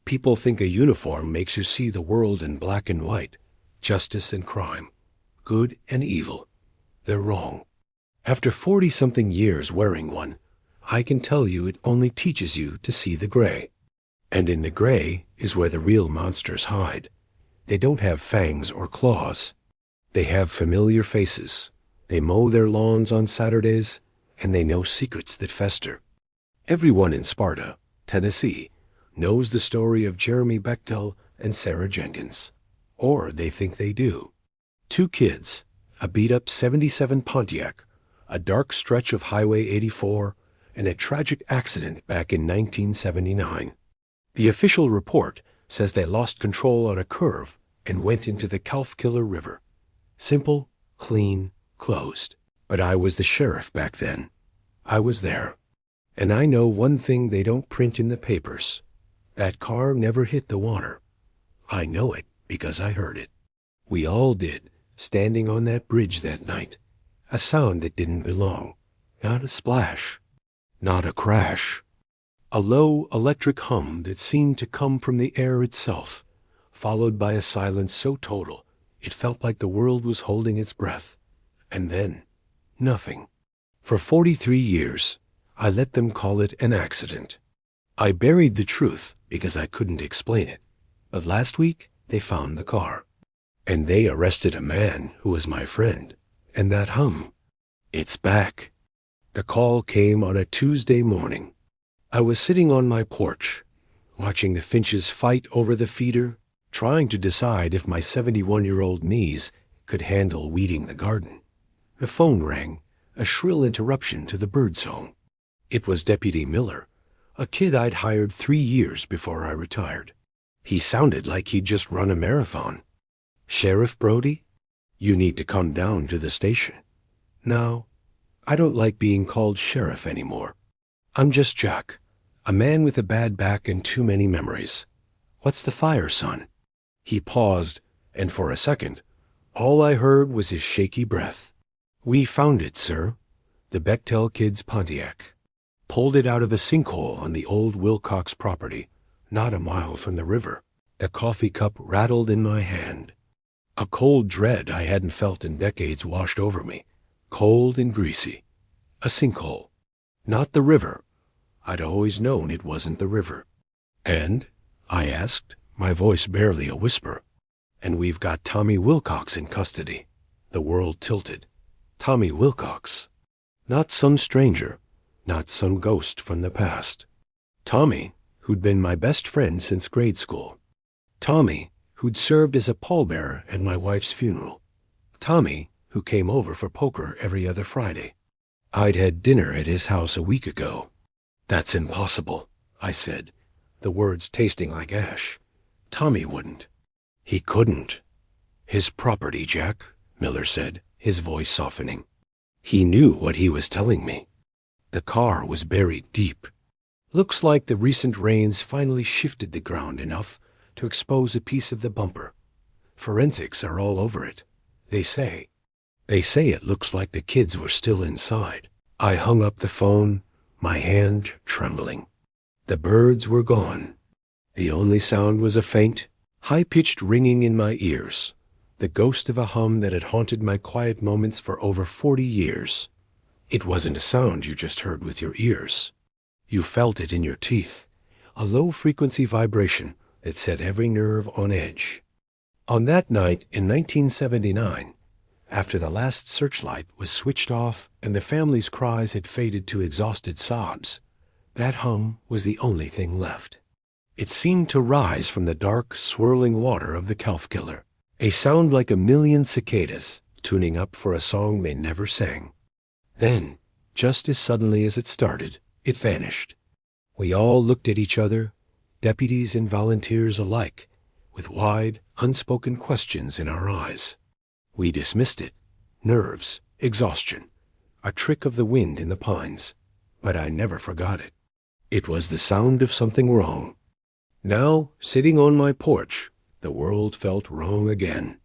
People think a uniform makes you see the world in black and white, justice and crime, good and evil. They're wrong. After 40-something years wearing one, I can tell you it only teaches you to see the gray. And in the gray is where the real monsters hide. They don't have fangs or claws. They have familiar faces. They mow their lawns on Saturdays, and they know secrets that fester. Everyone in Sparta, Tennessee, knows the story of Jeremy Bechtel and Sarah Jenkins. Or they think they do. Two kids, a beat-up '77 Pontiac, a dark stretch of Highway 84, and a tragic accident back in 1979. The official report says they lost control on a curve and went into the Calfkiller River. Simple, clean, closed. But I was the sheriff back then. I was there. And I know one thing they don't print in the papers. That car never hit the water. I know it because I heard it. We all did, standing on that bridge that night. A sound that didn't belong. Not a splash. Not a crash. A low electric hum that seemed to come from the air itself, followed by a silence so total it felt like the world was holding its breath. And then, nothing. For 43 years, I let them call it an accident. I buried the truth because I couldn't explain it. But last week, they found the car. And they arrested a man who was my friend. And that hum, it's back. The call came on a Tuesday morning. I was sitting on my porch, watching the finches fight over the feeder, trying to decide if my 71-year-old knees could handle weeding the garden. The phone rang, a shrill interruption to the bird song. It was Deputy Miller, a kid I'd hired 3 years before I retired. He sounded like he'd just run a marathon. "Sheriff Brody, you need to come down to the station." "No, I don't like being called sheriff anymore. I'm just Jack, a man with a bad back and too many memories. What's the fire, son?" He paused, and for a second, all I heard was his shaky breath. "We found it, sir. The Bechtel kid's Pontiac. Pulled it out of a sinkhole on the old Wilcox property, not a mile from the river." The coffee cup rattled in my hand. A cold dread I hadn't felt in decades washed over me, cold and greasy. A sinkhole. Not the river. I'd always known it wasn't the river. "And?" I asked, my voice barely a whisper. "And we've got Tommy Wilcox in custody." The world tilted. Tommy Wilcox. Not some stranger, not some ghost from the past. Tommy, who'd been my best friend since grade school. Tommy, who'd served as a pallbearer at my wife's funeral. Tommy, who came over for poker every other Friday. I'd had dinner at his house a week ago. "That's impossible," I said, the words tasting like ash. "Tommy wouldn't." "He couldn't." "His property, Jack," Miller said, his voice softening. He knew what he was telling me. The car was buried deep. Looks like the recent rains finally shifted the ground enough to expose a piece of the bumper. Forensics are all over it. They say it looks like the kids were still inside. I hung up the phone, my hand trembling. The birds were gone. The only sound was a faint, high-pitched ringing in my ears, the ghost of a hum that had haunted my quiet moments for over 40 years. It wasn't a sound you just heard with your ears. You felt it in your teeth, a low-frequency vibration that set every nerve on edge. On that night in 1979, after the last searchlight was switched off and the family's cries had faded to exhausted sobs, that hum was the only thing left. It seemed to rise from the dark, swirling water of the Calfkiller, a sound like a million cicadas tuning up for a song they never sang. Then, just as suddenly as it started, it vanished. We all looked at each other, deputies and volunteers alike, with wide, unspoken questions in our eyes. We dismissed it. Nerves, exhaustion, a trick of the wind in the pines. But I never forgot it. It was the sound of something wrong. Now, sitting on my porch, the world felt wrong again.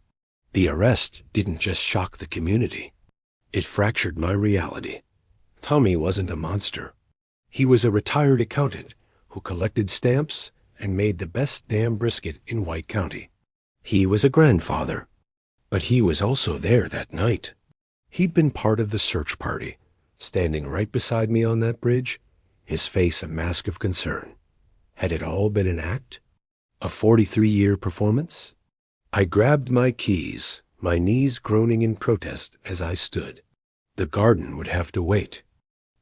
The arrest didn't just shock the community. It fractured my reality. Tommy wasn't a monster. He was a retired accountant who collected stamps and made the best damn brisket in White County. He was a grandfather, but he was also there that night. He'd been part of the search party, standing right beside me on that bridge, his face a mask of concern. Had it all been an act? A 43-year performance? I grabbed my keys, my knees groaning in protest as I stood. The garden would have to wait.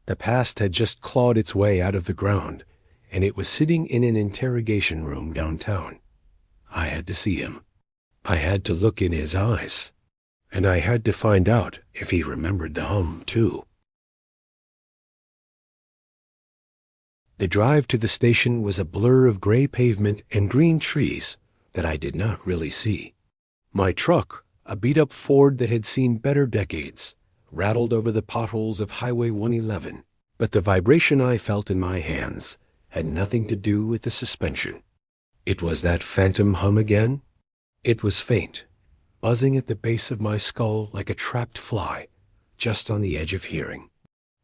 The past had just clawed its way out of the ground, and it was sitting in an interrogation room downtown. I had to see him. I had to look in his eyes. And I had to find out if he remembered the hum, too. The drive to the station was a blur of gray pavement and green trees that I did not really see. My truck, a beat-up Ford that had seen better decades, rattled over the potholes of Highway 111, but the vibration I felt in my hands had nothing to do with the suspension. It was that phantom hum again. It was faint, buzzing at the base of my skull like a trapped fly, just on the edge of hearing.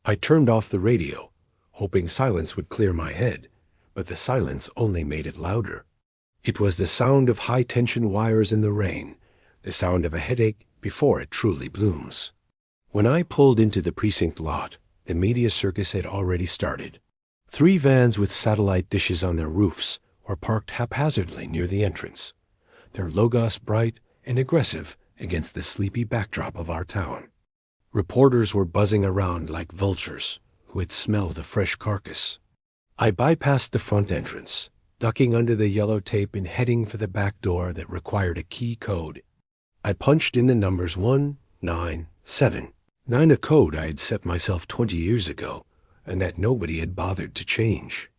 I turned off the radio, hoping silence would clear my head, but the silence only made it louder. It was the sound of high-tension wires in the rain, the sound of a headache before it truly blooms. When I pulled into the precinct lot, the media circus had already started. 3 vans with satellite dishes on their roofs were parked haphazardly near the entrance, their logos bright and aggressive against the sleepy backdrop of our town. Reporters were buzzing around like vultures who had smelled a fresh carcass. I bypassed the front entrance, ducking under the yellow tape and heading for the back door that required a key code. I punched in the numbers 197, 9, a code I had set myself 20 years ago, and that nobody had bothered to change.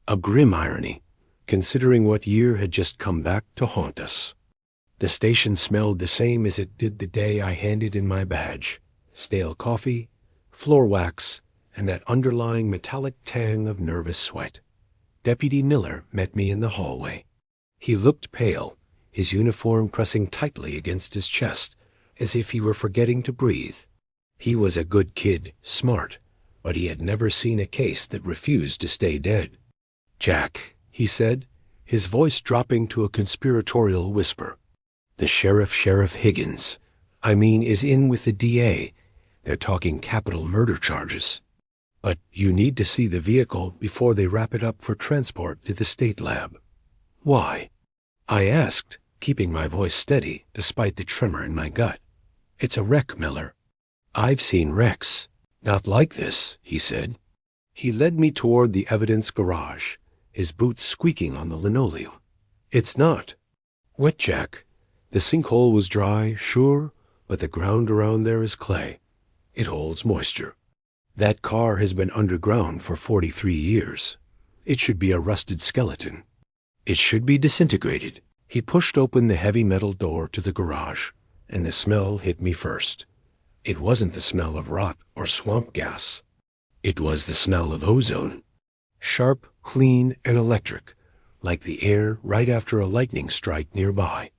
A grim irony, considering what year had just come back to haunt us. The station smelled the same as it did the day I handed in my badge: stale coffee, floor wax, and that underlying metallic tang of nervous sweat. Deputy Miller met me in the hallway. He looked pale, his uniform pressing tightly against his chest, as if he were forgetting to breathe. He was a good kid, smart, but he had never seen a case that refused to stay dead. "Jack," he said, his voice dropping to a conspiratorial whisper. "The Sheriff Higgins, is in with the DA. They're talking capital murder charges. But you need to see the vehicle before they wrap it up for transport to the state lab." "Why?" I asked, keeping my voice steady despite the tremor in my gut. "It's a wreck, Miller." "I've seen wrecks. Not like this," he said. He led me toward the evidence garage, his boots squeaking on the linoleum. "It's not wet, Jack. The sinkhole was dry, sure, but the ground around there is clay. It holds moisture. That car has been underground for 43 years. It should be a rusted skeleton. It should be disintegrated." He pushed open the heavy metal door to the garage, and the smell hit me first. It wasn't the smell of rot or swamp gas. It was the smell of ozone. Sharp, clean, and electric, like the air right after a lightning strike nearby.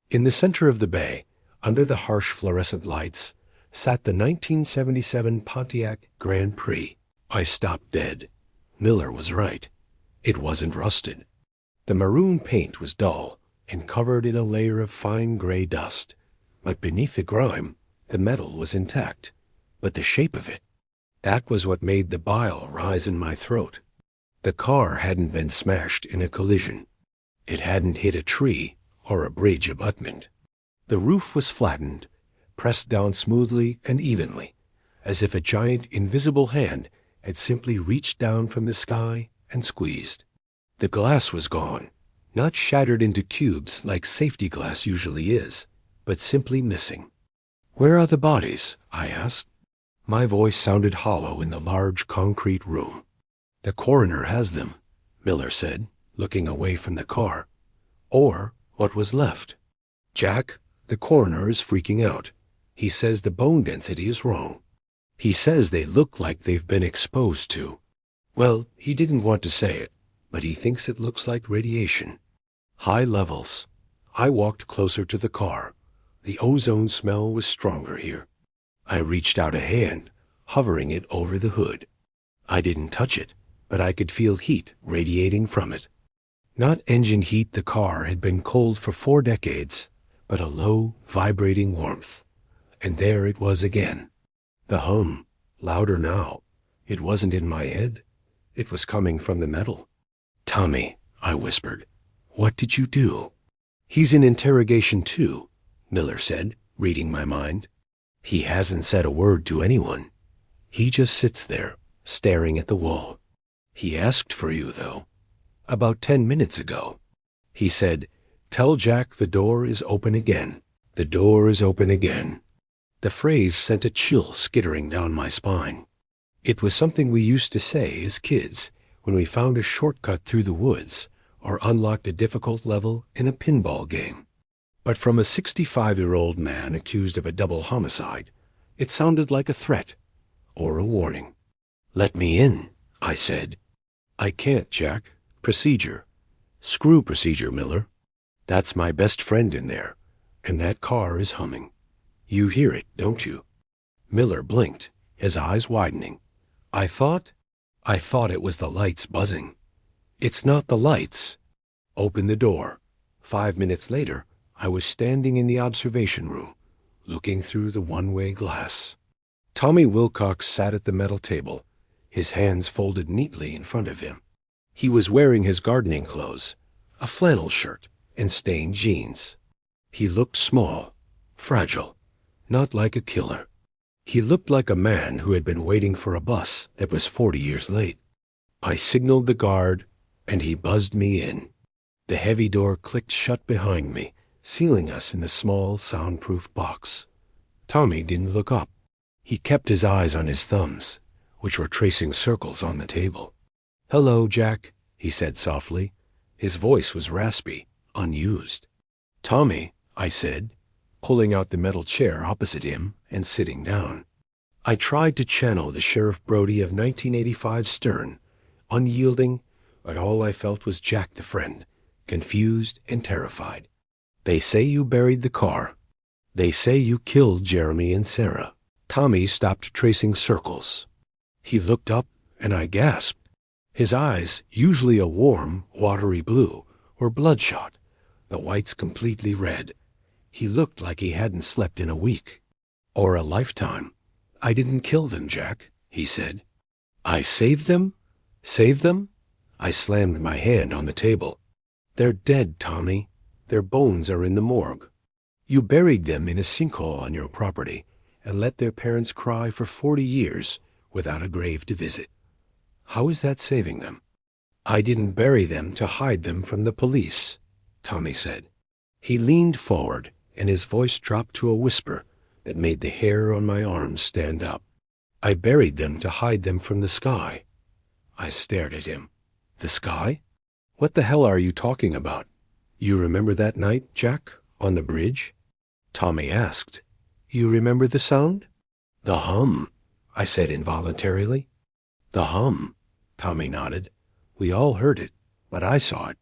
In the center of the bay, under the harsh fluorescent lights, sat the 1977 Pontiac Grand Prix. I stopped dead. Miller was right. It wasn't rusted. The maroon paint was dull and covered in a layer of fine gray dust, but beneath the grime, the metal was intact. But the shape of it, that was what made the bile rise in my throat. The car hadn't been smashed in a collision. It hadn't hit a tree or a bridge abutment. The roof was flattened, pressed down smoothly and evenly, as if a giant invisible hand had simply reached down from the sky and squeezed. The glass was gone, not shattered into cubes like safety glass usually is, but simply missing. "Where are the bodies?" I asked. My voice sounded hollow in the large concrete room. "The coroner has them," Miller said, looking away from the car. "Or what was left. Jack, the coroner is freaking out. He says the bone density is wrong. He says they look like they've been exposed to. Well, he didn't want to say it, but he thinks it looks like radiation. High levels." I walked closer to the car. The ozone smell was stronger here. I reached out a hand, hovering it over the hood. I didn't touch it, but I could feel heat radiating from it. Not engine heat, the car had been cold for 4 decades, but a low, vibrating warmth. And there it was again. The hum, louder now. It wasn't in my head. It was coming from the metal. "Tommy," I whispered, "what did you do?" "He's in interrogation too," Miller said, reading my mind. "He hasn't said a word to anyone. He just sits there, staring at the wall. He asked for you, though. About 10 minutes ago. He said, 'Tell Jack the door is open again. The door is open again.'" The phrase sent a chill skittering down my spine. It was something we used to say as kids when we found a shortcut through the woods or unlocked a difficult level in a pinball game. But from a 65-year-old man accused of a double homicide, it sounded like a threat or a warning. "Let me in," I said. "I can't, Jack. Procedure." "Screw procedure, Miller. That's my best friend in there, and that car is humming. You hear it, don't you?" Miller blinked, his eyes widening. I thought it was the lights buzzing." "It's not the lights." "Open the door." 5 minutes later, I was standing in the observation room, looking through the one-way glass. Tommy Wilcox sat at the metal table, his hands folded neatly in front of him. He was wearing his gardening clothes, a flannel shirt and stained jeans. He looked small, fragile, not like a killer. He looked like a man who had been waiting for a bus that was 40 years late. I signaled the guard, and he buzzed me in. The heavy door clicked shut behind me, sealing us in the small, soundproof box. Tommy didn't look up. He kept his eyes on his thumbs, which were tracing circles on the table. "Hello, Jack," he said softly. His voice was raspy, unused. "Tommy," I said, pulling out the metal chair opposite him and sitting down. I tried to channel the Sheriff Brody of 1985 stern, unyielding, but all I felt was Jack the friend, confused and terrified. "They say you buried the car. They say you killed Jeremy and Sarah." Tommy stopped tracing circles. He looked up, and I gasped. His eyes, usually a warm, watery blue, were bloodshot, the whites completely red. He looked like he hadn't slept in a week. "Or a lifetime." "I didn't kill them, Jack," he said. "I saved them? Saved them?" I slammed my hand on the table. "They're dead, Tommy. Their bones are in the morgue. You buried them in a sinkhole on your property and let their parents cry for 40 years without a grave to visit. How is that saving them?" "I didn't bury them to hide them from the police," Tommy said. He leaned forward, and his voice dropped to a whisper that made the hair on my arms stand up. "I buried them to hide them from the sky." I stared at him. "The sky? What the hell are you talking about? You remember that night, Jack, on the bridge?" Tommy asked. "You remember the sound?" "The hum," I said involuntarily. "The hum," Tommy nodded. "We all heard it, but I saw it.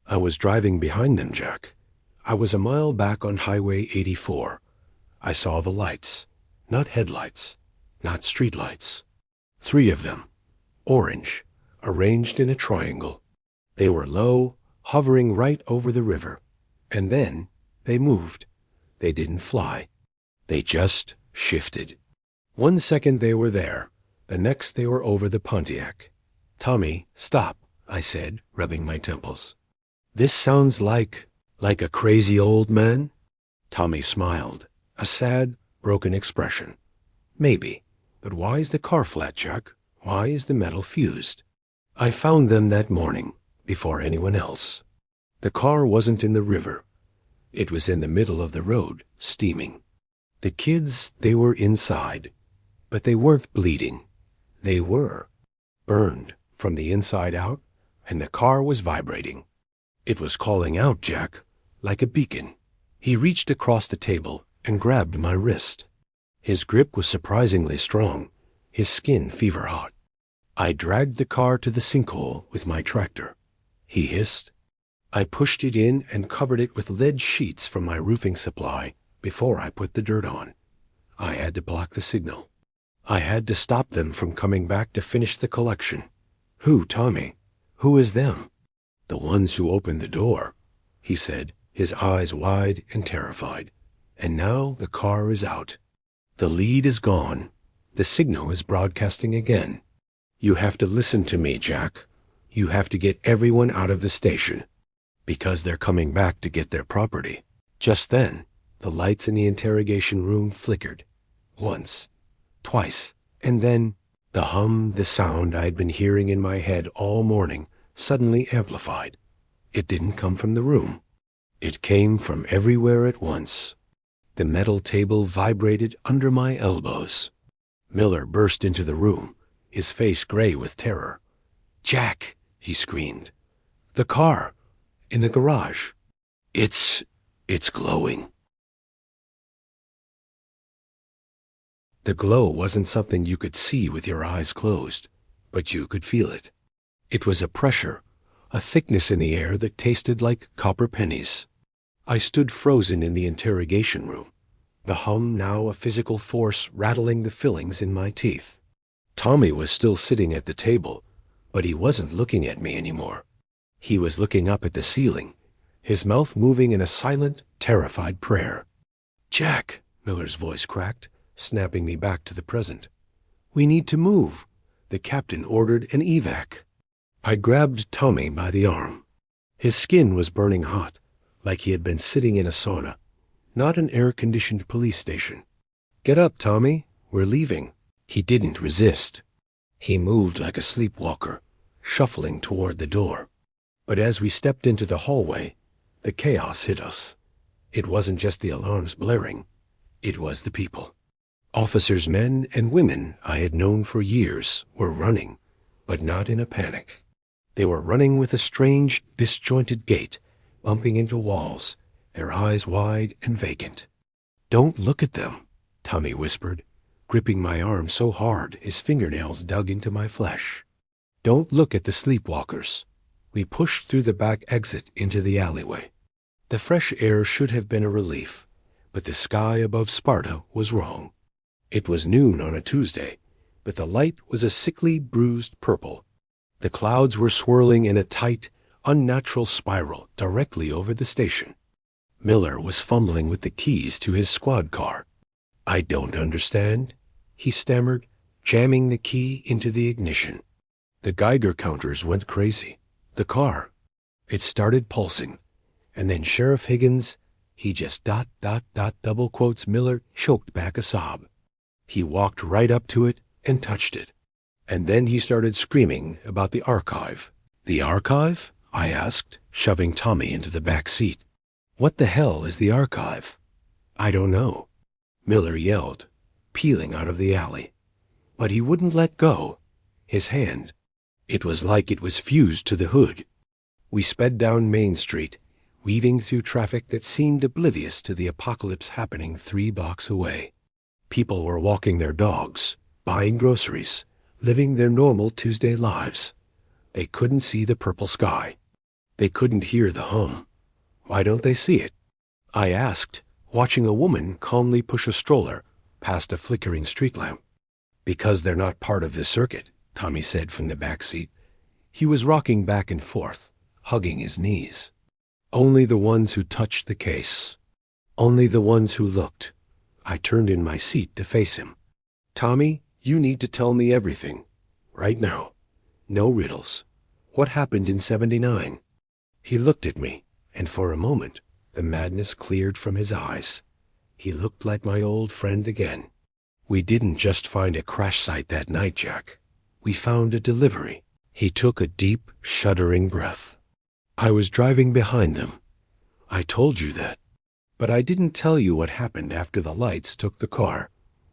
I was driving behind them, Jack. I was a mile back on Highway 84. I saw the lights, not headlights, not streetlights. 3 of them, orange, arranged in a triangle. They were low, hovering right over the river. And then they moved. They didn't fly. They just shifted. 1 second they were there. The next they were over the Pontiac. "Tommy, stop," I said, rubbing my temples. "This sounds like a crazy old man?" Tommy smiled, a sad, broken expression. "Maybe, but why is the car flat, Jack? Why is the metal fused?" "I found them that morning, before anyone else. The car wasn't in the river. It was in the middle of the road, steaming. The kids, they were inside, but they weren't bleeding. They were burned from the inside out, and the car was vibrating. It was calling out, Jack, like a beacon." He reached across the table and grabbed my wrist. His grip was surprisingly strong, his skin fever-hot. "I dragged the car to the sinkhole with my tractor," he hissed. "I pushed it in and covered it with lead sheets from my roofing supply before I put the dirt on. I had to block the signal. I had to stop them from coming back to finish the collection." "Who, Tommy? Who is them?" "The ones who opened the door," he said, his eyes wide and terrified. "And now the car is out. The lead is gone. The signal is broadcasting again. You have to listen to me, Jack. You have to get everyone out of the station. Because they're coming back to get their property." Just then, the lights in the interrogation room flickered. Once, twice, and then the sound I had been hearing in my head all morning suddenly amplified. It didn't come from the room. It came from everywhere at once. The metal table vibrated under my elbows. Miller burst into the room, his face gray with terror. "Jack," he screamed. "The car! In the garage! It's glowing." The glow wasn't something you could see with your eyes closed, but you could feel it. It was a pressure, a thickness in the air that tasted like copper pennies. I stood frozen in the interrogation room, the hum now a physical force rattling the fillings in my teeth. Tommy was still sitting at the table, but he wasn't looking at me anymore. He was looking up at the ceiling, his mouth moving in a silent, terrified prayer. "Jack," Miller's voice cracked, snapping me back to the present. "We need to move. The captain ordered an evac." I grabbed Tommy by the arm. His skin was burning hot, like he had been sitting in a sauna, not an air-conditioned police station. "Get up, Tommy. We're leaving." He didn't resist. He moved like a sleepwalker, shuffling toward the door. But as we stepped into the hallway, the chaos hit us. It wasn't just the alarms blaring. It was the people. Officers, men and women I had known for years, were running, but not in a panic. They were running with a strange, disjointed gait, bumping into walls, their eyes wide and vacant. "Don't look at them," Tommy whispered, gripping my arm so hard his fingernails dug into my flesh. "Don't look at the sleepwalkers." We pushed through the back exit into the alleyway. The fresh air should have been a relief, but the sky above Sparta was wrong. It was noon on a Tuesday, but the light was a sickly, bruised purple. The clouds were swirling in a tight, unnatural spiral directly over the station. Miller was fumbling with the keys to his squad car. "I don't understand," he stammered, jamming the key into the ignition. The Geiger counters went crazy. The car, it started pulsing, and then Sheriff Higgins, he just ... double quotes Miller, choked back a sob. He walked right up to it and touched it. And then he started screaming about the archive. "The archive?" I asked, shoving Tommy into the back seat. "What the hell is the archive?" "I don't know," Miller yelled, peeling out of the alley. But he wouldn't let go. His hand, it was like it was fused to the hood. We sped down Main Street, weaving through traffic that seemed oblivious to the apocalypse happening 3 blocks away. People were walking their dogs, buying groceries, living their normal Tuesday lives. They couldn't see the purple sky. They couldn't hear the hum. Why don't they see it? I asked, watching a woman calmly push a stroller past a flickering street lamp. "Because they're not part of the circuit," Tommy said from the back seat. He was rocking back and forth, hugging his knees. "Only the ones who touched the case. Only the ones who looked." I turned in my seat to face him. "Tommy, you need to tell me everything. Right now. No riddles. What happened in '79? He looked at me, and for a moment, the madness cleared from his eyes. He looked like my old friend again. "We didn't just find a crash site that night, Jack. We found a delivery." He took a deep, shuddering breath. "I was driving behind them. I told you that. But I didn't tell you what happened after the lights took the car.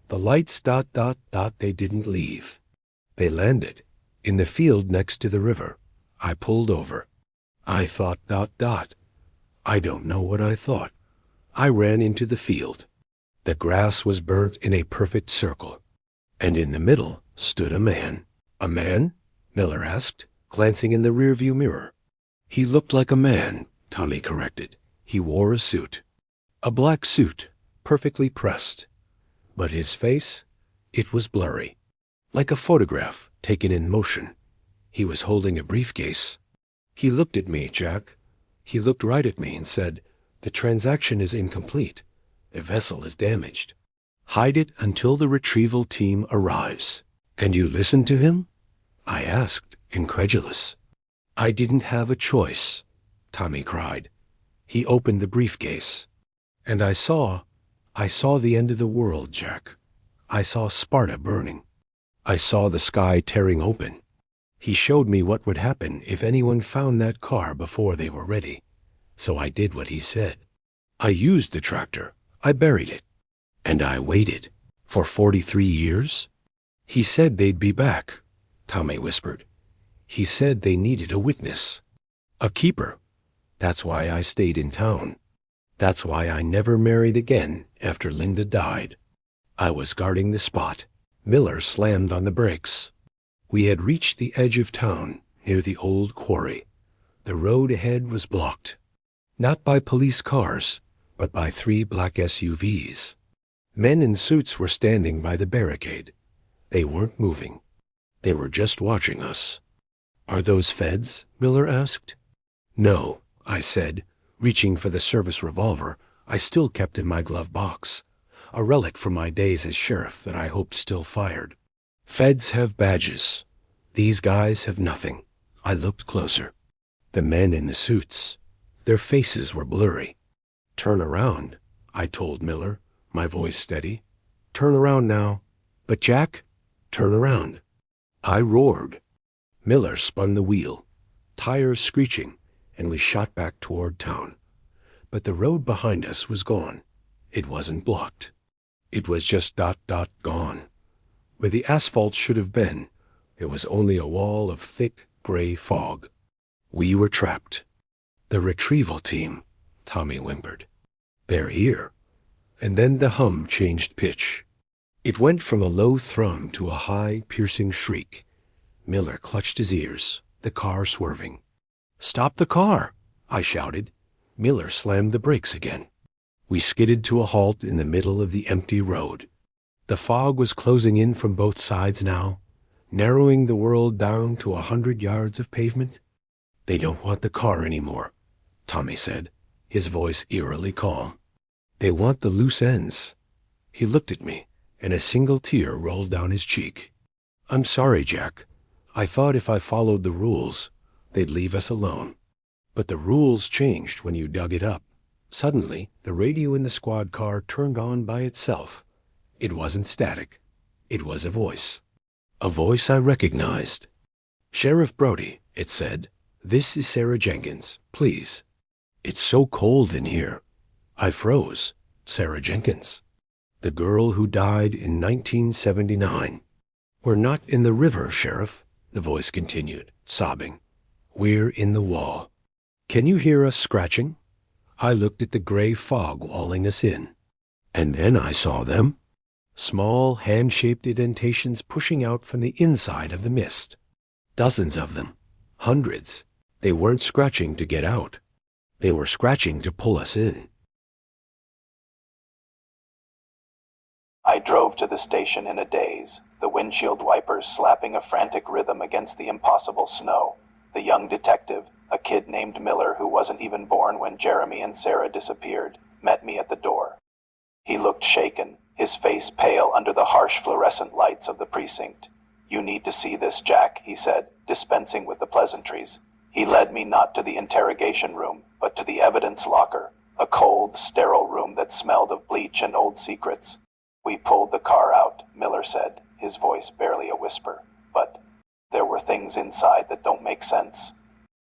The lights ... they didn't leave. They landed in the field next to the river. I pulled over. I thought ... I don't know what I thought. I ran into the field. The grass was burnt in a perfect circle, and in the middle stood a man." "A man?" Miller asked, glancing in the rearview mirror. "He looked like a man," Tommy corrected. "He wore a suit. A black suit, perfectly pressed. But his face, it was blurry, like a photograph taken in motion. He was holding a briefcase. He looked at me, Jack. He looked right at me and said, "The transaction is incomplete. The vessel is damaged. Hide it until the retrieval team arrives." "And you listened to him?" I asked, incredulous. "I didn't have a choice," Tommy cried. He opened the briefcase. "And I saw the end of the world, Jack. I saw Sparta burning. I saw the sky tearing open. He showed me what would happen if anyone found that car before they were ready. So I did what he said. I used the tractor. I buried it. And I waited. For 43 years? He said they'd be back," Tommy whispered. "He said they needed a witness. A keeper. That's why I stayed in town. That's why I never married again after Linda died. I was guarding the spot." Miller slammed on the brakes. We had reached the edge of town, near the old quarry. The road ahead was blocked. Not by police cars, but by 3 black SUVs. Men in suits were standing by the barricade. They weren't moving. They were just watching us. "Are those feds?" Miller asked. "No," I said, reaching for the service revolver I still kept in my glove box, a relic from my days as sheriff that I hoped still fired. "Feds have badges. These guys have nothing." I looked closer. The men in the suits, their faces were blurry. "Turn around," I told Miller, my voice steady. "Turn around now." "But Jack—" "Turn around." I roared. Miller spun the wheel, tires screeching, and we shot back toward town. But the road behind us was gone. It wasn't blocked. It was just gone. Where the asphalt should have been, there was only a wall of thick, gray fog. We were trapped. "The retrieval team," Tommy whimpered. "They're here." And then the hum changed pitch. It went from a low thrum to a high, piercing shriek. Miller clutched his ears, the car swerving. "Stop the car!" I shouted. Miller slammed the brakes again. We skidded to a halt in the middle of the empty road. The fog was closing in from both sides now, narrowing the world down to 100 yards of pavement. "They don't want the car anymore," Tommy said, his voice eerily calm. "They want the loose ends." He looked at me, and a single tear rolled down his cheek. "I'm sorry, Jack. I thought if I followed the rules, they'd leave us alone. But the rules changed when you dug it up. Suddenly, the radio in the squad car turned on by itself. It wasn't static. It was a voice. A voice I recognized. "Sheriff Brody," it said. "This is Sarah Jenkins. Please." "It's so cold in here." I froze. Sarah Jenkins. The girl who died in 1979. "We're not in the river, Sheriff," the voice continued, sobbing. "We're in the wall. Can you hear us scratching?" I looked at the gray fog walling us in. And then I saw them. Small, hand-shaped indentations pushing out from the inside of the mist. Dozens of them. Hundreds. They weren't scratching to get out. They were scratching to pull us in. I drove to the station in a daze, the windshield wipers slapping a frantic rhythm against the impossible snow. The young detective, a kid named Miller who wasn't even born when Jeremy and Sarah disappeared, met me at the door. He looked shaken, his face pale under the harsh fluorescent lights of the precinct. "You need to see this, Jack," he said, dispensing with the pleasantries. He led me not to the interrogation room, but to the evidence locker, a cold, sterile room that smelled of bleach and old secrets. "We pulled the car out," Miller said, his voice barely a whisper, "but there were things inside that don't make sense."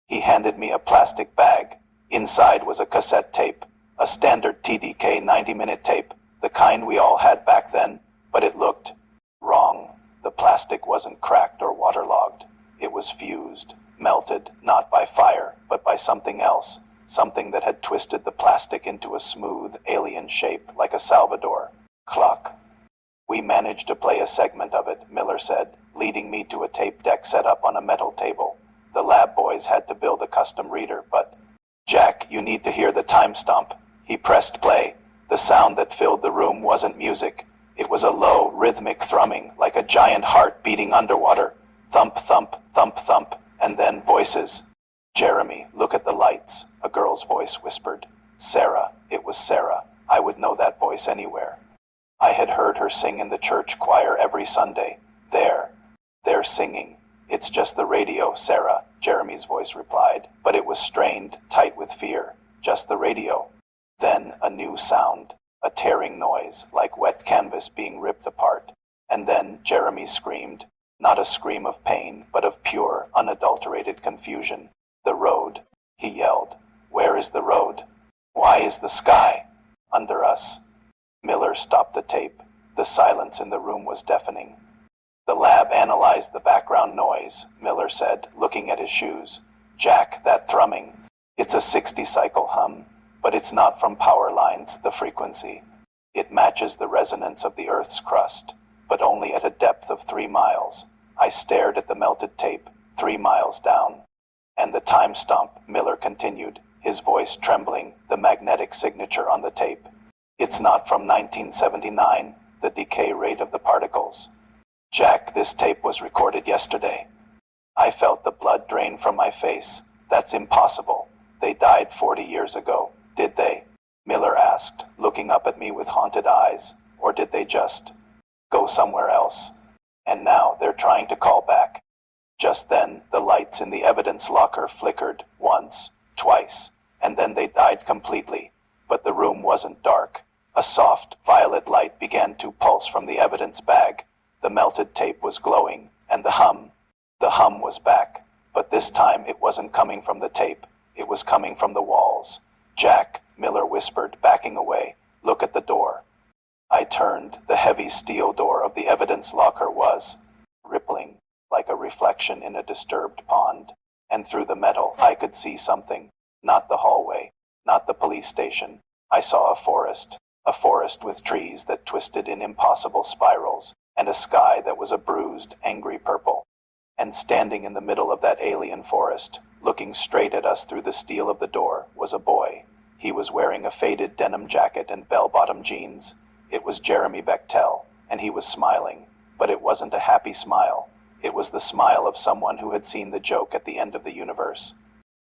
He handed me a plastic bag. Inside was a cassette tape, a standard TDK 90-minute tape, the kind we all had back then, but it looked wrong. The plastic wasn't cracked or waterlogged. It was fused, melted, not by fire, but by something else, something that had twisted the plastic into a smooth, alien shape like a Salvador. Clock. "We managed to play a segment of it," Miller said, leading me to a tape deck set up on a metal table. The lab boys had to build a custom reader, but... "Jack, you need to hear the time stomp." He pressed play. The sound that filled the room wasn't music. It was a low, rhythmic thrumming, like a giant heart beating underwater. Thump, thump, thump, thump, and then voices. Jeremy, look at the lights, a girl's voice whispered. Sarah, it was Sarah. I would know that voice anywhere. I had heard her sing in the church choir every Sunday. They're singing. It's just the radio, Sarah, Jeremy's voice replied, but it was strained, tight with fear. Just the radio. Then a new sound, a tearing noise, like wet canvas being ripped apart. And then Jeremy screamed, not a scream of pain, but of pure, unadulterated confusion. The road, he yelled. Where is the road? Why is the sky under us? Miller stopped the tape. The silence in the room was deafening. The lab analyzed the background noise, Miller said, looking at his shoes. Jack, that thrumming. It's a 60-cycle hum, but it's not from power lines, the frequency. It matches the resonance of the Earth's crust, but only at a depth of 3 miles. I stared at the melted tape, 3 miles down. And the time stump, Miller continued, his voice trembling, the magnetic signature on the tape. It's not from 1979, the decay rate of the particles. Jack, this tape was recorded yesterday. I felt the blood drain from my face. That's impossible. They died 40 years ago, did they? Miller asked, looking up at me with haunted eyes. Or did they just go somewhere else? And now they're trying to call back. Just then, the lights in the evidence locker flickered, once, twice, and then they died completely. But the room wasn't dark. A soft, violet light began to pulse from the evidence bag. The melted tape was glowing, and the hum was back. But this time it wasn't coming from the tape. It was coming from the walls. Jack, Miller whispered, backing away. Look at the door. I turned. The heavy steel door of the evidence locker was rippling, like a reflection in a disturbed pond. And through the metal I could see something. Not the hallway, not the police station. I saw a forest with trees that twisted in impossible spirals, and a sky that was a bruised, angry purple. And standing in the middle of that alien forest, looking straight at us through the steel of the door, was a boy. He was wearing a faded denim jacket and bell-bottom jeans. It was Jeremy Bechtel, and he was smiling. But it wasn't a happy smile. It was the smile of someone who had seen the joke at the end of the universe.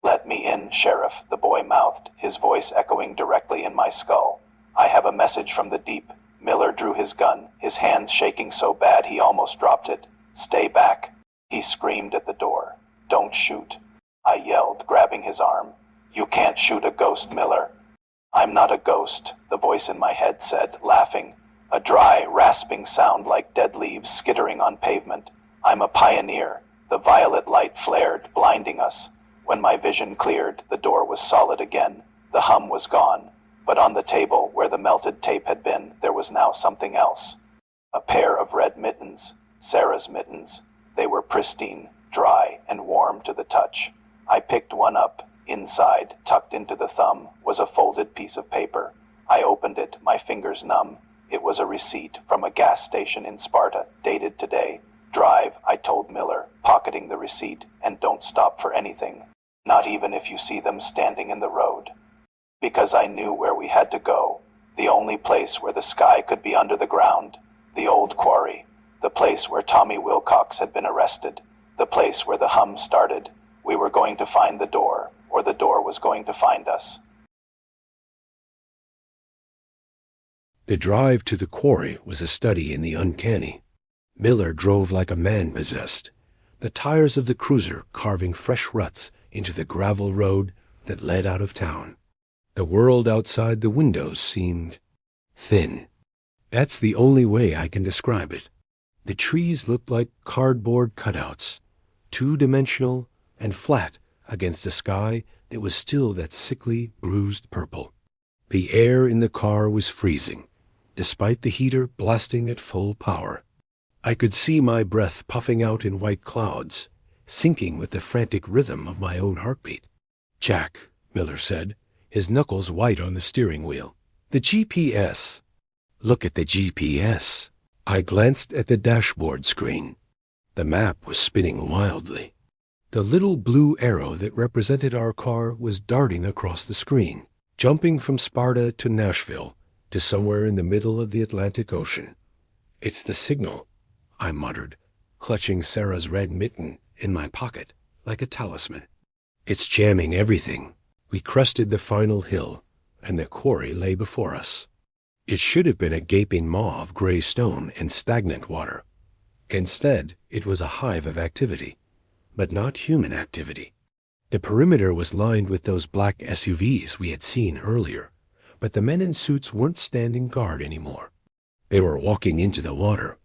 Let me in, Sheriff, the boy mouthed, his voice echoing directly in my skull. I have a message from the deep. Miller drew his gun, his hands shaking so bad he almost dropped it. Stay back. He screamed at the door. Don't shoot. I yelled, grabbing his arm. You can't shoot a ghost, Miller. I'm not a ghost, the voice in my head said, laughing. A dry, rasping sound like dead leaves skittering on pavement. I'm a pioneer. The violet light flared, blinding us. When my vision cleared, the door was solid again. The hum was gone. But on the table, where the melted tape had been, there was now something else. A pair of red mittens, Sarah's mittens. They were pristine, dry, and warm to the touch. I picked one up. Inside, tucked into the thumb, was a folded piece of paper. I opened it, my fingers numb. It was a receipt from a gas station in Sparta, dated today. Drive, I told Miller, pocketing the receipt, and don't stop for anything. Not even if you see them standing in the road. Because I knew where we had to go. The only place where the sky could be under the ground. The old quarry. The place where Tommy Wilcox had been arrested. The place where the hum started. We were going to find the door, or the door was going to find us. The drive to the quarry was a study in the uncanny. Miller drove like a man possessed, the tires of the cruiser carving fresh ruts into the gravel road that led out of town. The world outside the windows seemed thin. That's the only way I can describe it. The trees looked like cardboard cutouts, two-dimensional and flat against a sky that was still that sickly, bruised purple. The air in the car was freezing, despite the heater blasting at full power. I could see my breath puffing out in white clouds, syncing with the frantic rhythm of my own heartbeat. Jack, Miller said, his knuckles white on the steering wheel. The GPS. Look at the GPS. I glanced at the dashboard screen. The map was spinning wildly. The little blue arrow that represented our car was darting across the screen, jumping from Sparta to Nashville to somewhere in the middle of the Atlantic Ocean. It's the signal, I muttered, clutching Sarah's red mitten in my pocket like a talisman. It's jamming everything. We crested the final hill, and the quarry lay before us. It should have been a gaping maw of gray stone and stagnant water. Instead, it was a hive of activity, but not human activity. The perimeter was lined with those black SUVs we had seen earlier, but the men in suits weren't standing guard anymore. They were walking into the water.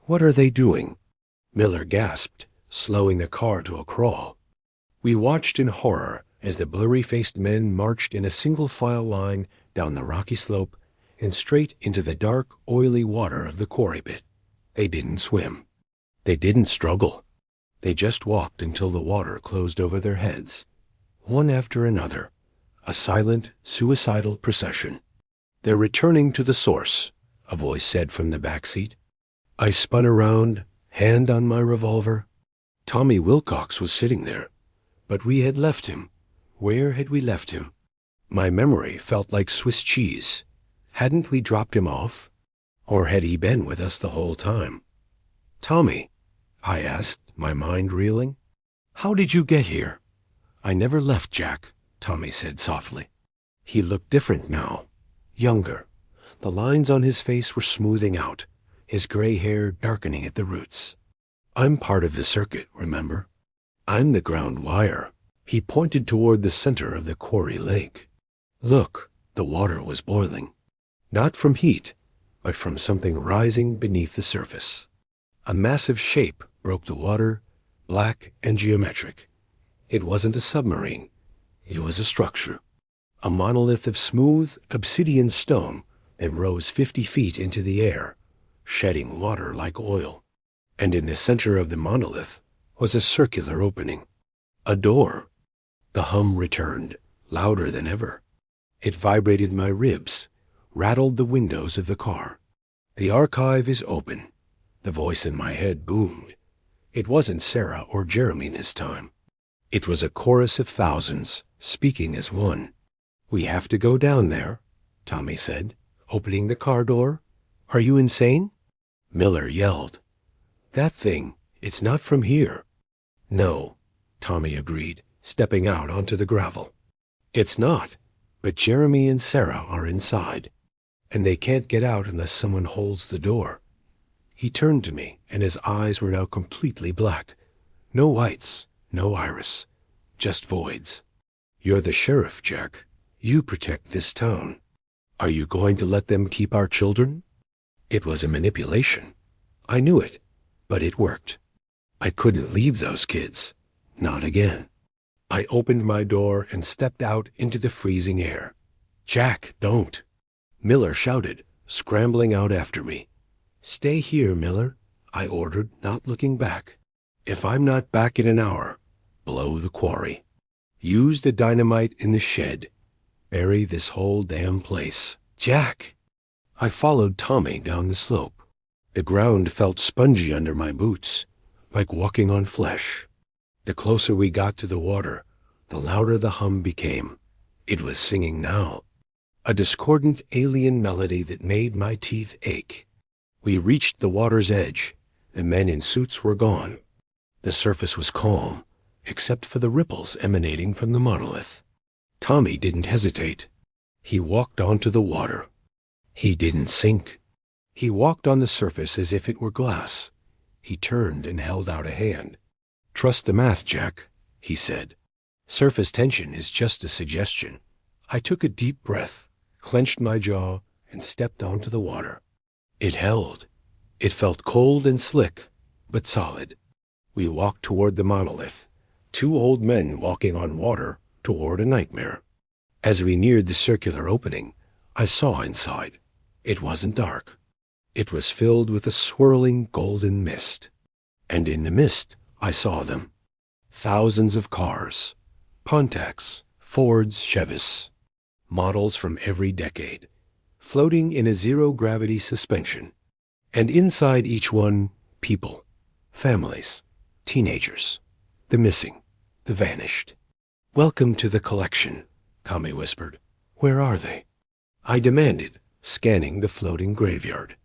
"What are they doing?" Miller gasped, slowing the car to a crawl. We watched in horror as the blurry-faced men marched in a single-file line down the rocky slope and straight into the dark, oily water of the quarry pit. They didn't swim. They didn't struggle. They just walked until the water closed over their heads. One after another, a silent, suicidal procession. "They're returning to the source," a voice said from the back seat. I spun around, hand on my revolver. Tommy Wilcox was sitting there, but we had left him. Where had we left him? My memory felt like Swiss cheese. Hadn't we dropped him off? Or had he been with us the whole time? "Tommy," I asked, my mind reeling, "how did you get here?" "I never left, Jack," Tommy said softly. He looked different now, younger. The lines on his face were smoothing out, his gray hair darkening at the roots. "I'm part of the circuit, remember? I'm the ground wire." He pointed toward the center of the quarry lake. Look, the water was boiling. Not from heat, but from something rising beneath the surface. A massive shape broke the water, black and geometric. It wasn't a submarine. It was a structure. A monolith of smooth, obsidian stone that rose 50 feet into the air, shedding water like oil. And in the center of the monolith was a circular opening. A door. The hum returned, louder than ever. It vibrated my ribs, rattled the windows of the car. "The archive is open," the voice in my head boomed. It wasn't Sarah or Jeremy this time. It was a chorus of thousands, speaking as one. "We have to go down there," Tommy said, opening the car door. "Are you insane?" Miller yelled. "That thing, it's not from here." "No," Tommy agreed, stepping out onto the gravel. "It's not, but Jeremy and Sarah are inside, and they can't get out unless someone holds the door." He turned to me, and his eyes were now completely black. No whites, no iris, just voids. "You're the sheriff, Jack. You protect this town. Are you going to let them keep our children?" It was a manipulation. I knew it, but it worked. I couldn't leave those kids. Not again. I opened my door and stepped out into the freezing air. "Jack, don't!" Miller shouted, scrambling out after me. "Stay here, Miller," I ordered, not looking back. "If I'm not back in an hour, blow the quarry. Use the dynamite in the shed. Bury this whole damn place." "Jack!" I followed Tommy down the slope. The ground felt spongy under my boots, like walking on flesh. The closer we got to the water, the louder the hum became. It was singing now, a discordant alien melody that made my teeth ache. We reached the water's edge. The men in suits were gone. The surface was calm, except for the ripples emanating from the monolith. Tommy didn't hesitate. He walked onto the water. He didn't sink. He walked on the surface as if it were glass. He turned and held out a hand. "Trust the math, Jack," he said. "Surface tension is just a suggestion." I took a deep breath, clenched my jaw, and stepped onto the water. It held. It felt cold and slick, but solid. We walked toward the monolith, two old men walking on water toward a nightmare. As we neared the circular opening, I saw inside. It wasn't dark. It was filled with a swirling golden mist. And in the mist, I saw them. Thousands of cars. Pontiacs, Fords, Chevys. Models from every decade, floating in a zero-gravity suspension. And inside each one, people, families, teenagers, the missing, the vanished. "Welcome to the collection," Tommy whispered. "Where are they?" I demanded, scanning the floating graveyard.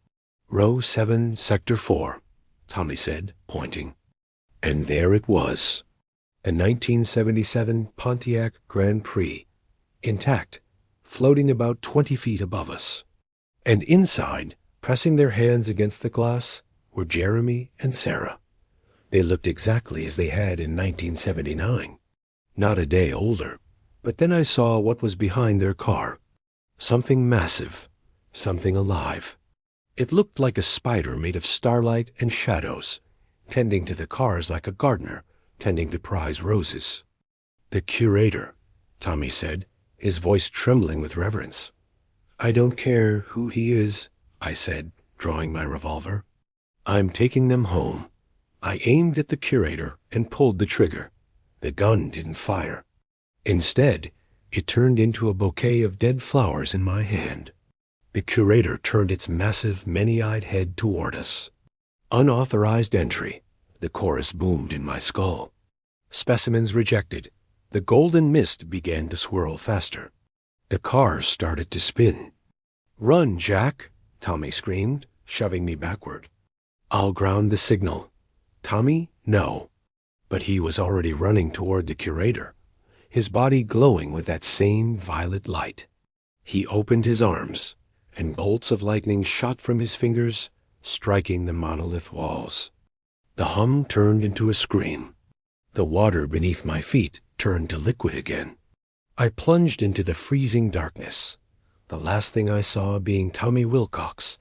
"Row 7, Sector 4, Tommy said, pointing. And there it was. A 1977 Pontiac Grand Prix, intact, floating about 20 feet above us. And inside, pressing their hands against the glass, were Jeremy and Sarah. They looked exactly as they had in 1979. Not a day older. But then I saw what was behind their car. Something massive. Something alive. It looked like a spider made of starlight and shadows, tending to the cars like a gardener tending to prize roses. "The curator," Tommy said, his voice trembling with reverence. "I don't care who he is," I said, drawing my revolver. "I'm taking them home." I aimed at the curator and pulled the trigger. The gun didn't fire. Instead, it turned into a bouquet of dead flowers in my hand. The curator turned its massive, many-eyed head toward us. "Unauthorized entry," the chorus boomed in my skull. "Specimens rejected." The golden mist began to swirl faster. The car started to spin. "Run, Jack!" Tommy screamed, shoving me backward. "I'll ground the signal." Tommy, no. But he was already running toward the curator, his body glowing with that same violet light. He opened his arms, and bolts of lightning shot from his fingers, striking the monolith walls. The hum turned into a scream. The water beneath my feet turned to liquid again. I plunged into the freezing darkness, the last thing I saw being Tommy Wilcox,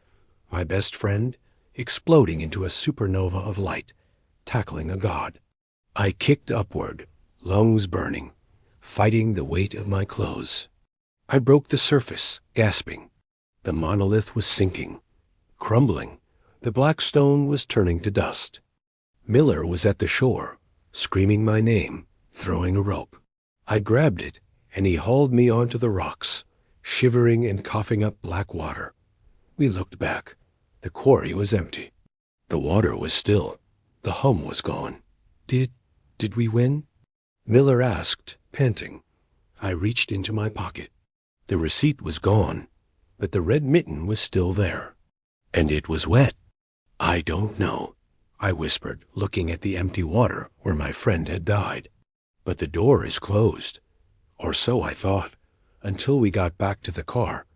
my best friend, exploding into a supernova of light, tackling a god. I kicked upward, lungs burning, fighting the weight of my clothes. I broke the surface, gasping. The monolith was sinking, crumbling. The black stone was turning to dust. Miller was at the shore, screaming my name, throwing a rope. I grabbed it, and he hauled me onto the rocks, shivering and coughing up black water. We looked back. The quarry was empty. The water was still. The hum was gone. Did we win?" Miller asked, panting. I reached into my pocket. The receipt was gone, but the red mitten was still there. And it was wet. "I don't know," I whispered, looking at the empty water where my friend had died. "But the door is closed." Or so I thought, until we got back to the car,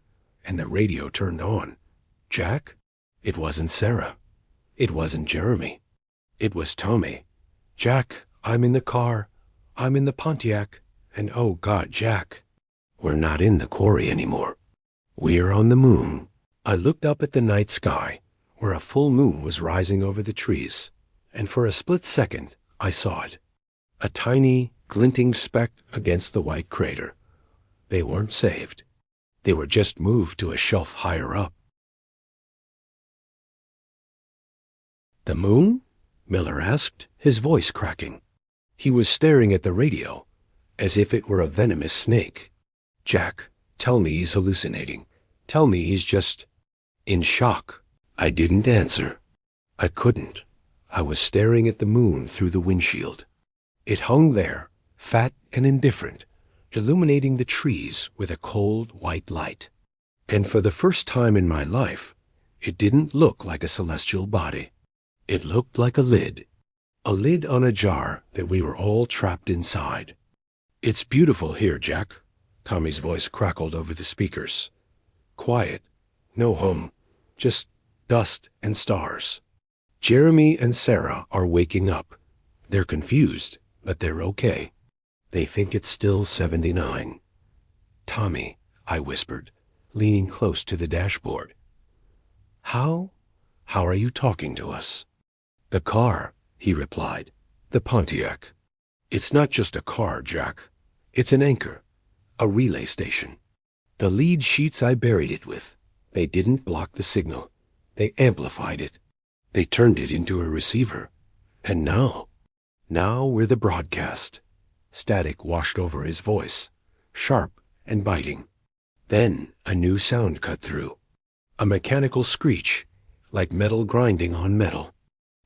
and the radio turned on. Jack? It wasn't Sarah. It wasn't Jeremy. It was Tommy. "Jack, I'm in the car. I'm in the Pontiac. And oh God, Jack, we're not in the quarry anymore. We're on the moon." I looked up at the night sky, where a full moon was rising over the trees, and for a split second I saw it. A tiny, glinting speck against the white crater. They weren't saved. They were just moved to a shelf higher up. "The moon?" Miller asked, his voice cracking. He was staring at the radio, as if it were a venomous snake. "Jack, tell me he's hallucinating. Tell me he's just in shock." I didn't answer. I couldn't. I was staring at the moon through the windshield. It hung there, fat and indifferent, illuminating the trees with a cold white light. And for the first time in my life, it didn't look like a celestial body. It looked like a lid on a jar that we were all trapped inside. "It's beautiful here, Jack," Tommy's voice crackled over the speakers. "Quiet, no hum, just dust and stars. Jeremy and Sarah are waking up. They're confused, but they're okay. They think it's still 79. "Tommy," I whispered, leaning close to the dashboard. How are you talking to us?" "The car," he replied. "The Pontiac. It's not just a car, Jack. It's an anchor, a relay station. The lead sheets I buried it with, they didn't block the signal. They amplified it. They turned it into a receiver. And now we're the broadcast." Static washed over his voice, sharp and biting. Then a new sound cut through. A mechanical screech, like metal grinding on metal.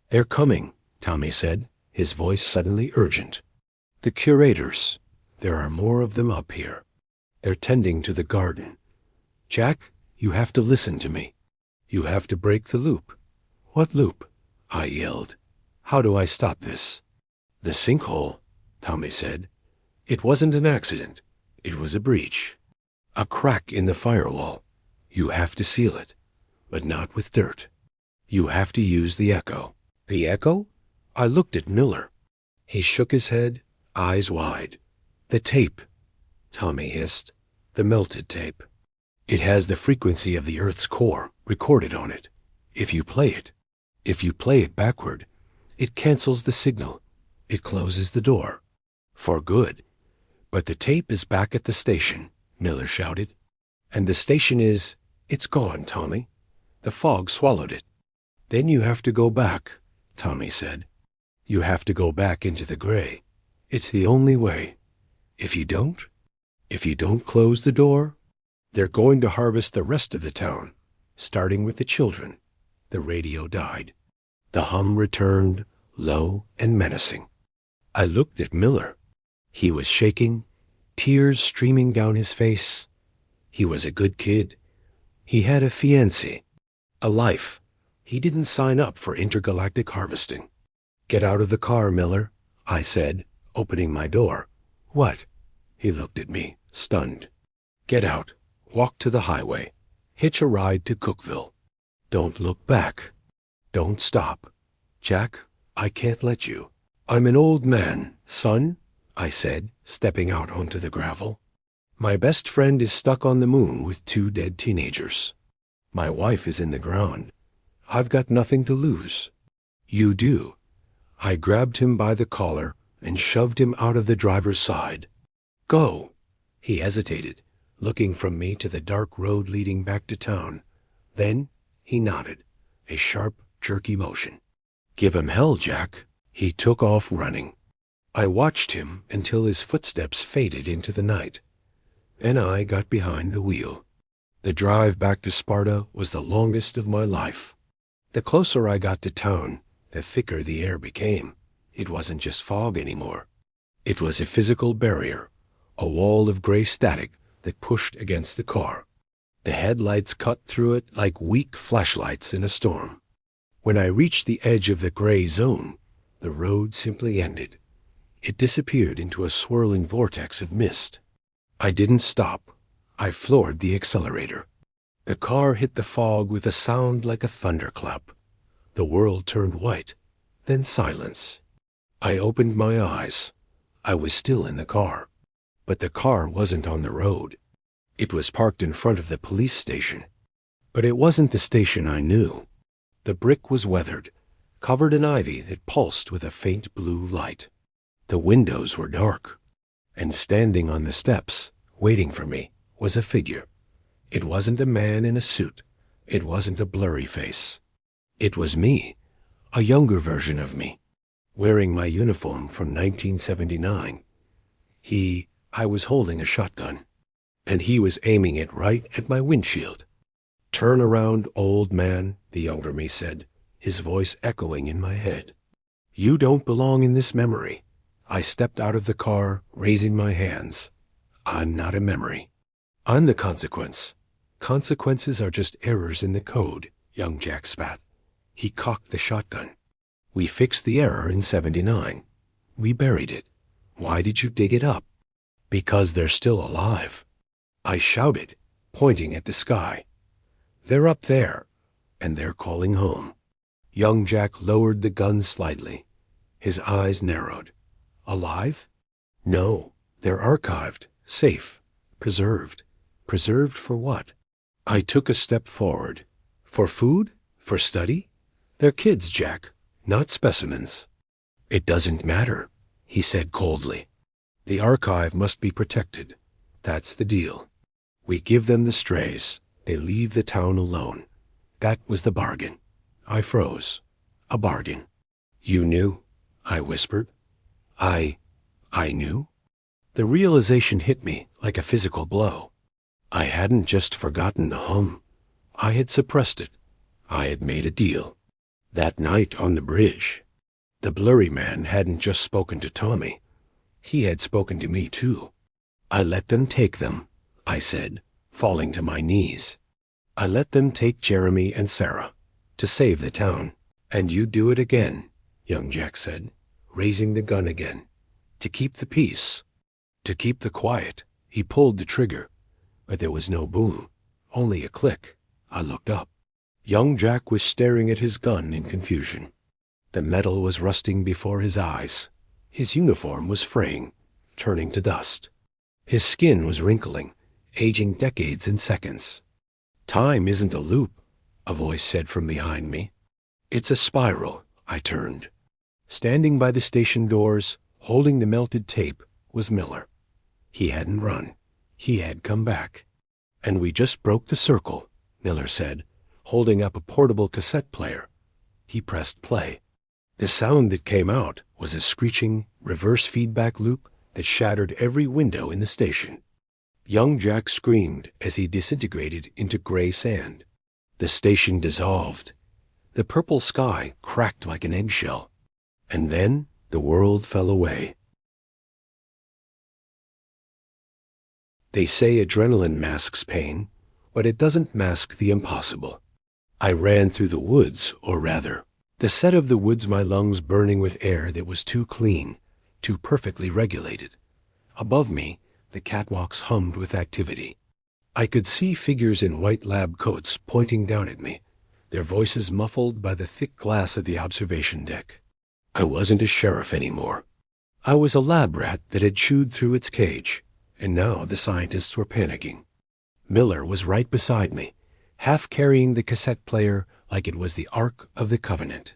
"They're coming," Tommy said, his voice suddenly urgent. "The curators. There are more of them up here. They're tending to the garden. Jack, you have to listen to me. You have to break the loop." "What loop?" I yelled. "How do I stop this?" "The sinkhole," Tommy said. It wasn't an accident. It was a breach. A crack in the firewall. You have to seal it, but not with dirt. You have to use the echo. The echo? I looked at Miller. He shook his head, eyes wide. The tape, Tommy hissed. The melted tape. It has the frequency of the Earth's core recorded on it. If you play it backward, it cancels the signal. It closes the door. For good. But the tape is back at the station, Miller shouted. And the station it's gone, Tommy. The fog swallowed it. Then you have to go back, Tommy said. You have to go back into the gray. It's the only way. If you don't close the door, they're going to harvest the rest of the town, starting with the children. The radio died. The hum returned, low and menacing. I looked at Miller. He was shaking, tears streaming down his face. He was a good kid. He had a fiancée, a life. He didn't sign up for intergalactic harvesting. Get out of the car, Miller, I said, opening my door. What? He looked at me, stunned. Get out. Walk to the highway. Hitch a ride to Cookville. Don't look back. Don't stop. Jack, I can't let you. I'm an old man, son, I said, stepping out onto the gravel. My best friend is stuck on the moon with 2 dead teenagers. My wife is in the ground. I've got nothing to lose. You do. I grabbed him by the collar and shoved him out of the driver's side. Go. He hesitated, looking from me to the dark road leading back to town. Then he nodded, a sharp, jerky motion. Give him hell, Jack. He took off running. I watched him until his footsteps faded into the night. Then I got behind the wheel. The drive back to Sparta was the longest of my life. The closer I got to town, the thicker the air became. It wasn't just fog anymore. It was a physical barrier, a wall of gray static that pushed against the car. The headlights cut through it like weak flashlights in a storm. When I reached the edge of the gray zone, the road simply ended. It disappeared into a swirling vortex of mist. I didn't stop. I floored the accelerator. The car hit the fog with a sound like a thunderclap. The world turned white, then silence. I opened my eyes. I was still in the car. But the car wasn't on the road. It was parked in front of the police station. But it wasn't the station I knew. The brick was weathered, covered in ivy that pulsed with a faint blue light. The windows were dark. And standing on the steps, waiting for me, was a figure. It wasn't a man in a suit. It wasn't a blurry face. It was me, a younger version of me, wearing my uniform from 1979. I was holding a shotgun, and he was aiming it right at my windshield. Turn around, old man, the younger me said, his voice echoing in my head. You don't belong in this memory. I stepped out of the car, raising my hands. I'm not a memory. I'm the consequence. Consequences are just errors in the code, young Jack spat. He cocked the shotgun. We fixed the error in 79. We buried it. Why did you dig it up? Because they're still alive. I shouted, pointing at the sky. They're up there, and they're calling home. Young Jack lowered the gun slightly. His eyes narrowed. Alive? No, they're archived, safe, preserved. Preserved for what? I took a step forward. For food? For study? They're kids, Jack, not specimens. It doesn't matter, he said coldly. The archive must be protected. That's the deal. We give them the strays. They leave the town alone. That was the bargain. I froze. A bargain. You knew? I whispered. I knew? The realization hit me like a physical blow. I hadn't just forgotten the hum. I had suppressed it. I had made a deal. That night on the bridge, the blurry man hadn't just spoken to Tommy. He had spoken to me too. I let them take them, I said, falling to my knees. I let them take Jeremy and Sarah to save the town. And you do it again, young Jack said, raising the gun again. To keep the peace. To keep the quiet. He pulled the trigger, but there was no boom, only a click. I looked up. Young Jack was staring at his gun in confusion. The metal was rusting before his eyes. His uniform was fraying, turning to dust. His skin was wrinkling, aging decades in seconds. "Time isn't a loop," a voice said from behind me. "It's a spiral." I turned. Standing by the station doors, holding the melted tape, was Miller. He hadn't run. He had come back. "And we just broke the circle," Miller said, holding up a portable cassette player. He pressed play. The sound that came out was a screeching, reverse feedback loop that shattered every window in the station. Young Jack screamed as he disintegrated into gray sand. The station dissolved. The purple sky cracked like an eggshell. And then the world fell away. They say adrenaline masks pain, but it doesn't mask the impossible. I ran through the woods, or rather, the set of the woods, my lungs burning with air that was too clean, too perfectly regulated. Above me, the catwalks hummed with activity. I could see figures in white lab coats pointing down at me, their voices muffled by the thick glass of the observation deck. I wasn't a sheriff anymore. I was a lab rat that had chewed through its cage, and now the scientists were panicking. Miller was right beside me, half carrying the cassette player like it was the Ark of the Covenant.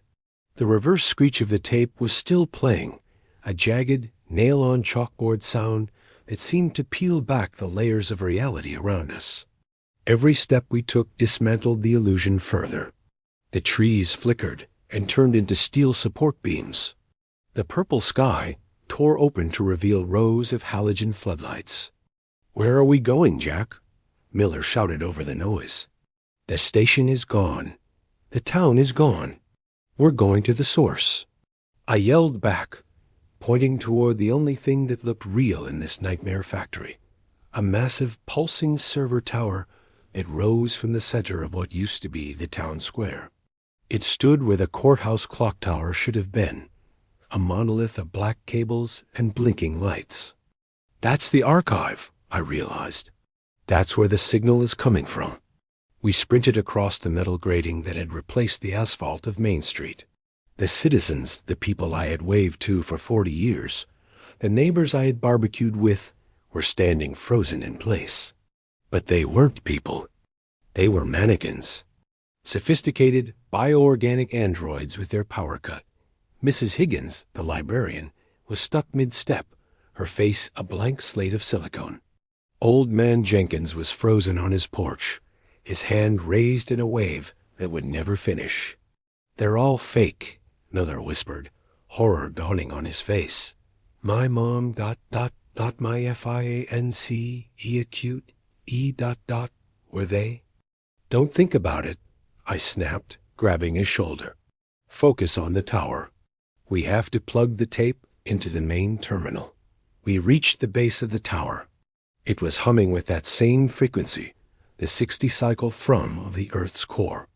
The reverse screech of the tape was still playing, a jagged, nail-on chalkboard sound that seemed to peel back the layers of reality around us. Every step we took dismantled the illusion further. The trees flickered and turned into steel support beams. The purple sky tore open to reveal rows of halogen floodlights. "Where are we going, Jack?" Miller shouted over the noise. "The station is gone. The town is gone. We're going to the source." I yelled back, pointing toward the only thing that looked real in this nightmare factory, a massive pulsing server tower that rose from the center of what used to be the town square. It stood where the courthouse clock tower should have been, a monolith of black cables and blinking lights. "That's the archive," I realized. "That's where the signal is coming from." We sprinted across the metal grating that had replaced the asphalt of Main Street. The citizens, the people I had waved to for 40 years, the neighbors I had barbecued with, were standing frozen in place. But they weren't people. They were mannequins. Sophisticated, bioorganic androids with their power cut. Mrs. Higgins, the librarian, was stuck mid-step, her face a blank slate of silicone. Old man Jenkins was frozen on his porch, his hand raised in a wave that would never finish. "They're all fake," Miller whispered, horror dawning on his face. "My mom ... my FIANCE acute E ... were they?" "Don't think about it," I snapped, grabbing his shoulder. "Focus on the tower. We have to plug the tape into the main terminal." We reached the base of the tower. It was humming with that same frequency, the 60-cycle thrum of the Earth's core.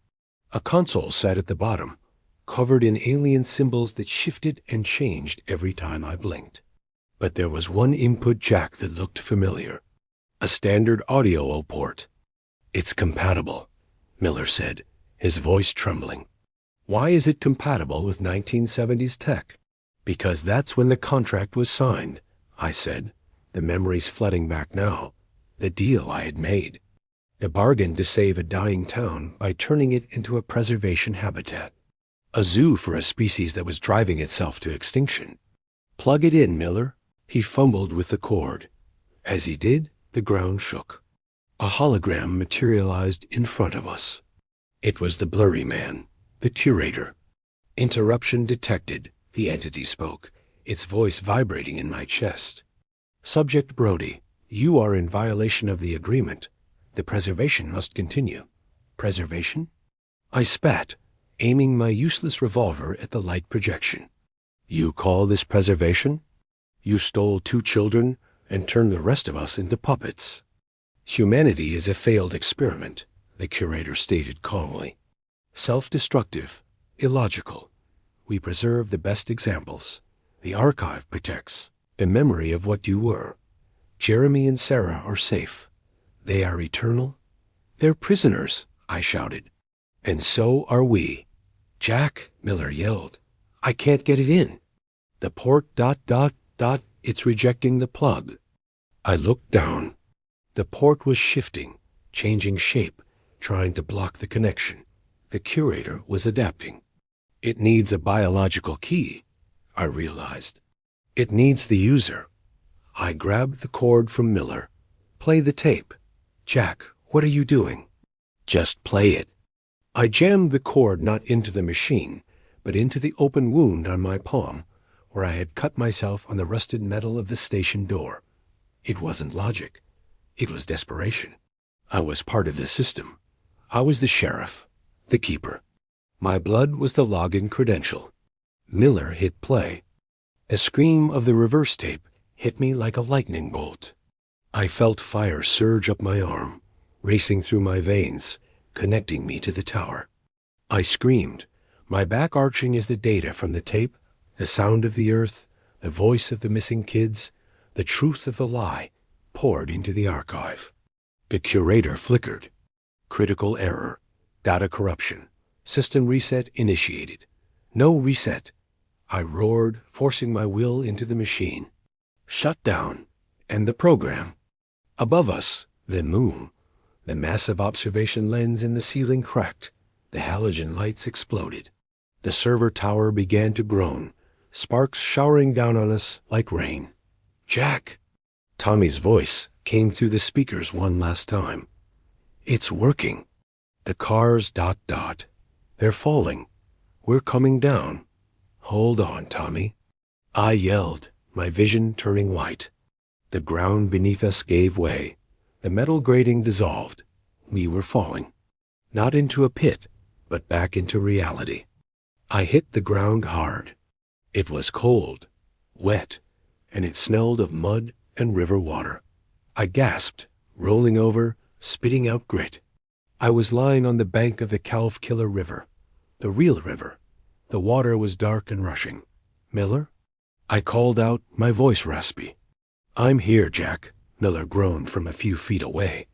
A console sat at the bottom, covered in alien symbols that shifted and changed every time I blinked. But there was one input jack that looked familiar, a standard audio port. "It's compatible," Miller said, his voice trembling. "Why is it compatible with 1970s tech?" "Because that's when the contract was signed," I said, the memories flooding back now, the deal I had made. The bargain to save a dying town by turning it into a preservation habitat. A zoo for a species that was driving itself to extinction. "Plug it in, Miller." He fumbled with the cord. As he did, the ground shook. A hologram materialized in front of us. It was the blurry man, the curator. "Interruption detected," the entity spoke, its voice vibrating in my chest. "Subject Brody, you are in violation of the agreement. The preservation must continue." "Preservation?" I spat, aiming my useless revolver at the light projection. "You call this preservation? You stole 2 children and turned the rest of us into puppets." "Humanity is a failed experiment," the curator stated calmly. "Self-destructive, illogical. We preserve the best examples. The archive protects. a memory of what you were. Jeremy and Sarah are safe. They are eternal. They're prisoners, I shouted. And so are we. Jack, Miller yelled. I can't get it in. The port ... it's rejecting the plug. I looked down. The port was shifting, changing shape, trying to block the connection. The curator was adapting. It needs a biological key, I realized. It needs the user. I grabbed the cord from Miller. Play the tape. Jack, what are you doing? Just play it. I jammed the cord not into the machine, but into the open wound on my palm, where I had cut myself on the rusted metal of the station door. It wasn't logic. It was desperation. I was part of the system. I was the sheriff, the keeper. My blood was the login credential. Miller hit play. A scream of the reverse tape hit me like a lightning bolt. I felt fire surge up my arm, racing through my veins, connecting me to the tower. I screamed, my back arching as the data from the tape, the sound of the earth, the voice of the missing kids, the truth of the lie, poured into the archive. The curator flickered. Critical error. Data corruption. System reset initiated. No reset. I roared, forcing my will into the machine. Shut down. End the program. Above us, the moon. The massive observation lens in the ceiling cracked. The halogen lights exploded. The server tower began to groan, sparks showering down on us like rain. Jack! Tommy's voice came through the speakers one last time. It's working. The cars ... They're falling. We're coming down. Hold on, Tommy. I yelled, my vision turning white. The ground beneath us gave way. The metal grating dissolved. We were falling. Not into a pit, but back into reality. I hit the ground hard. It was cold, wet, and it smelled of mud and river water. I gasped, rolling over, spitting out grit. I was lying on the bank of the Calf-Killer River, the real river. The water was dark and rushing. Miller? I called out, my voice raspy. I'm here, Jack, Miller groaned from a few feet away.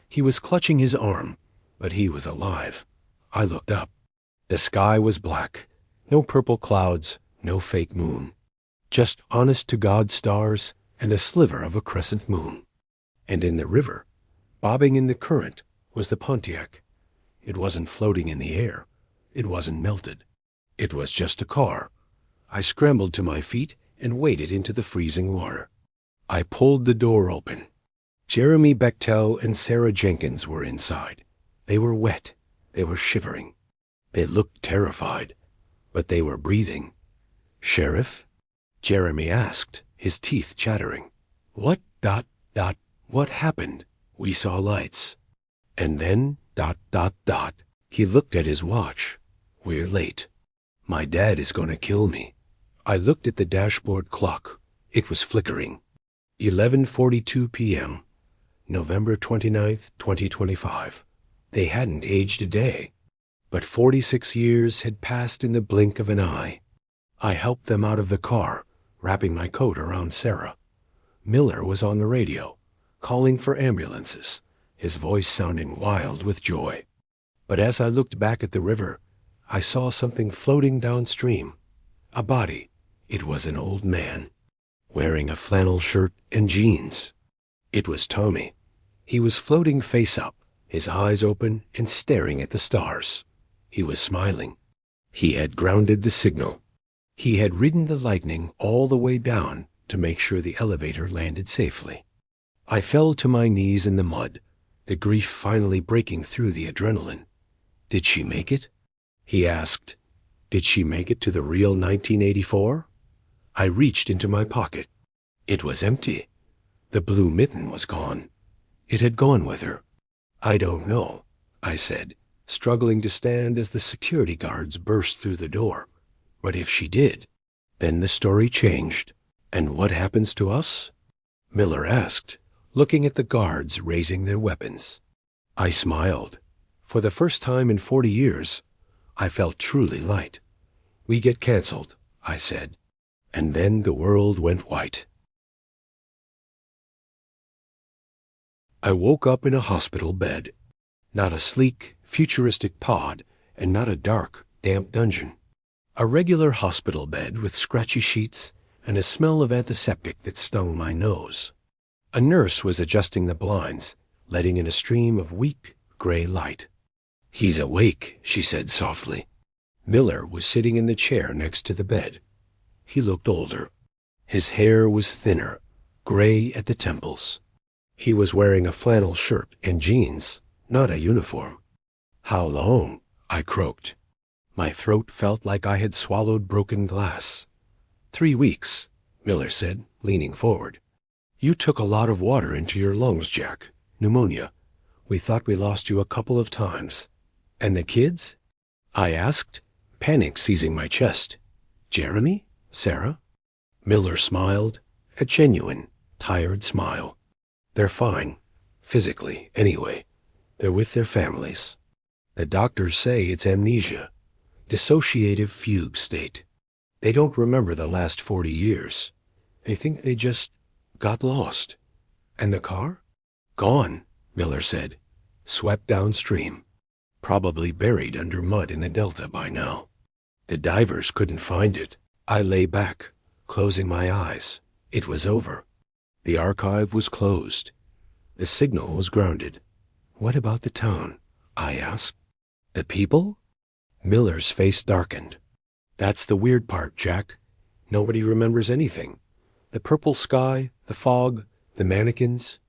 He was clutching his arm, but he was alive. I looked up. The sky was black. No purple clouds, no fake moon. Just honest-to-God stars and a sliver of a crescent moon. And in the river, bobbing in the current, was the Pontiac. It wasn't floating in the air. It wasn't melted. It was just a car. I scrambled to my feet and waded into the freezing water. I pulled the door open. Jeremy Bechtel and Sarah Jenkins were inside. They were wet. They were shivering. They looked terrified, but they were breathing. Sheriff? Jeremy asked, his teeth chattering. What ... What happened? We saw lights. And then ... He looked at his watch. We're late. My dad is going to kill me. I looked at the dashboard clock. It was flickering. 11:42 p.m. November 29th, 2025. They hadn't aged a day, but 46 years had passed in the blink of an eye. I helped them out of the car, wrapping my coat around Sarah. Miller was on the radio, calling for ambulances, his voice sounding wild with joy. But as I looked back at the river, I saw something floating downstream. A body. It was an old man, wearing a flannel shirt and jeans. It was Tommy. He was floating face up, his eyes open and staring at the stars. He was smiling. He had grounded the signal. He had ridden the lightning all the way down to make sure the elevator landed safely. I fell to my knees in the mud, the grief finally breaking through the adrenaline. Did she make it? He asked. Did she make it to the real 1984? I reached into my pocket. It was empty. The blue mitten was gone. It had gone with her. I don't know, I said, struggling to stand as the security guards burst through the door. But if she did, then the story changed. And what happens to us? Miller asked, looking at the guards raising their weapons. I smiled. For the first time in 40 years, I felt truly light. We get canceled, I said. And then the world went white. I woke up in a hospital bed. Not a sleek, futuristic pod, and not a dark, damp dungeon. A regular hospital bed with scratchy sheets and a smell of antiseptic that stung my nose. A nurse was adjusting the blinds, letting in a stream of weak, gray light. "He's awake," she said softly. Miller was sitting in the chair next to the bed. He looked older. His hair was thinner, gray at the temples. He was wearing a flannel shirt and jeans, not a uniform. "How long?" I croaked. My throat felt like I had swallowed broken glass. 3 weeks, Miller said, leaning forward. "You took a lot of water into your lungs, Jack. Pneumonia. We thought we lost you a couple of times." "And the kids?" I asked, panic seizing my chest. "Jeremy? Sarah?" Miller smiled, a genuine, tired smile. "They're fine. Physically, anyway. They're with their families. The doctors say it's amnesia. Dissociative fugue state. They don't remember the last 40 years. They think they just got lost." "And the car?" "Gone," Miller said. "Swept downstream. Probably buried under mud in the delta by now. The divers couldn't find it." I lay back, closing my eyes. It was over. The archive was closed. The signal was grounded. "What about the town?" I asked. "The people?" Miller's face darkened. "That's the weird part, Jack. Nobody remembers anything. The purple sky, the fog, the mannequins.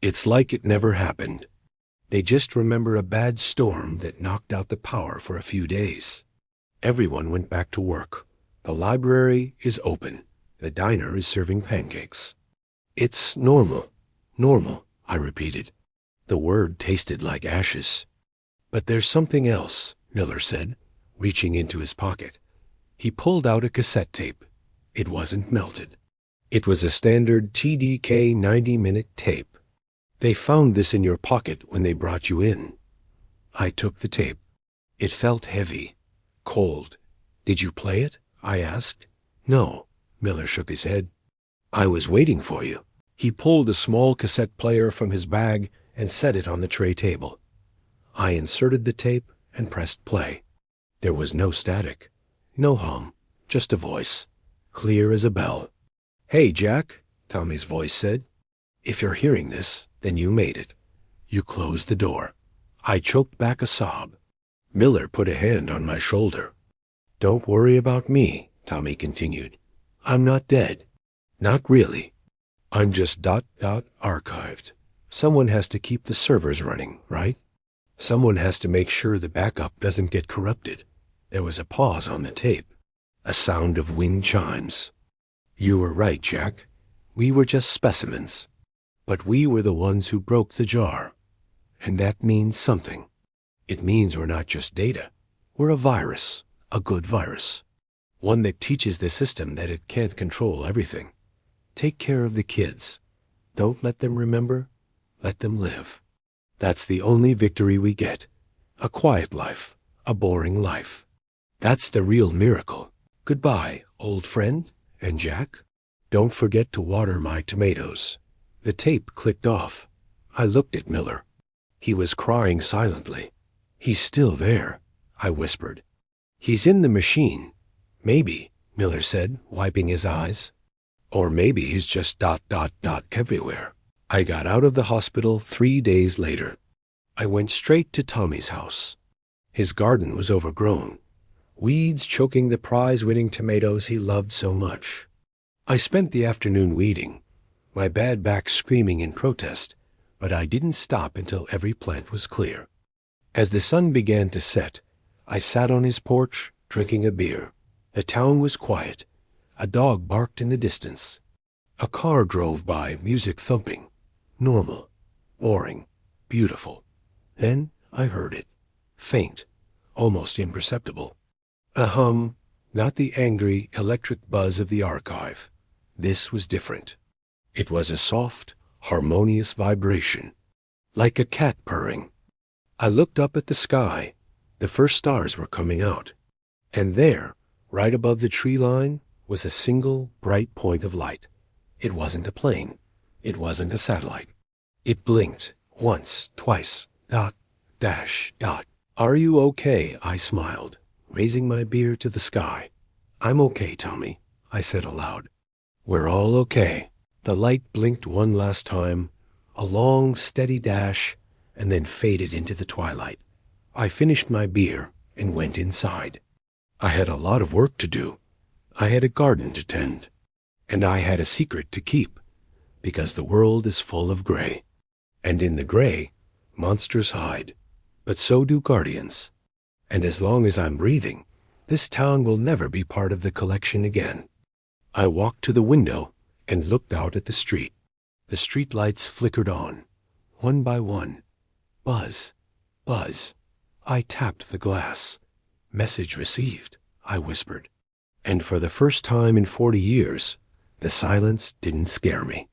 It's like it never happened. They just remember a bad storm that knocked out the power for a few days. Everyone went back to work. The library is open. The diner is serving pancakes. It's normal. Normal," I repeated. The word tasted like ashes. "But there's something else," Miller said, reaching into his pocket. He pulled out a cassette tape. It wasn't melted. It was a standard TDK 90-minute tape. "They found this in your pocket when they brought you in." I took the tape. It felt heavy, cold. "Did you play it?" I asked. "No," Miller shook his head. "I was waiting for you." He pulled a small cassette player from his bag and set it on the tray table. I inserted the tape and pressed play. There was no static, no hum, just a voice, clear as a bell. "Hey, Jack," Tommy's voice said. "If you're hearing this, then you made it. You closed the door." I choked back a sob. Miller put a hand on my shoulder. "Don't worry about me," Tommy continued. "I'm not dead. Not really. I'm just ... archived. Someone has to keep the servers running, right? Someone has to make sure the backup doesn't get corrupted." There was a pause on the tape, a sound of wind chimes. "You were right, Jack. We were just specimens. But we were the ones who broke the jar. And that means something. It means we're not just data. We're a virus, a good virus. One that teaches the system that it can't control everything. Take care of the kids. Don't let them remember. Let them live. That's the only victory we get. A quiet life, a boring life. That's the real miracle. Goodbye, old friend, and Jack. Don't forget to water my tomatoes." The tape clicked off. I looked at Miller. He was crying silently. "He's still there," I whispered. "He's in the machine. Maybe," Miller said, wiping his eyes. "Or maybe he's just ... everywhere." I got out of the hospital 3 days later. I went straight to Tommy's house. His garden was overgrown, weeds choking the prize-winning tomatoes he loved so much. I spent the afternoon weeding, my bad back screaming in protest, but I didn't stop until every plant was clear. As the sun began to set, I sat on his porch, drinking a beer. The town was quiet. A dog barked in the distance. A car drove by, music thumping. Normal, boring, beautiful. Then I heard it. Faint, almost imperceptible. A hum, not the angry, electric buzz of the archive. This was different. It was a soft, harmonious vibration, like a cat purring. I looked up at the sky. The first stars were coming out. And there, right above the tree line, was a single bright point of light. It wasn't a plane. It wasn't a satellite. It blinked once, twice, dot, dash, dot. Are you okay? I smiled, raising my beer to the sky. I'm okay, Tommy, I said aloud. We're all okay. The light blinked one last time, a long, steady dash, and then faded into the twilight. I finished my beer and went inside. I had a lot of work to do. I had a garden to tend, and I had a secret to keep, because the world is full of gray. And in the gray, monsters hide, but so do guardians. And as long as I'm breathing, this town will never be part of the collection again. I walked to the window and looked out at the street. The street lights flickered on, one by one. Buzz, buzz. I tapped the glass. Message received, I whispered. And for the first time in 40 years, the silence didn't scare me.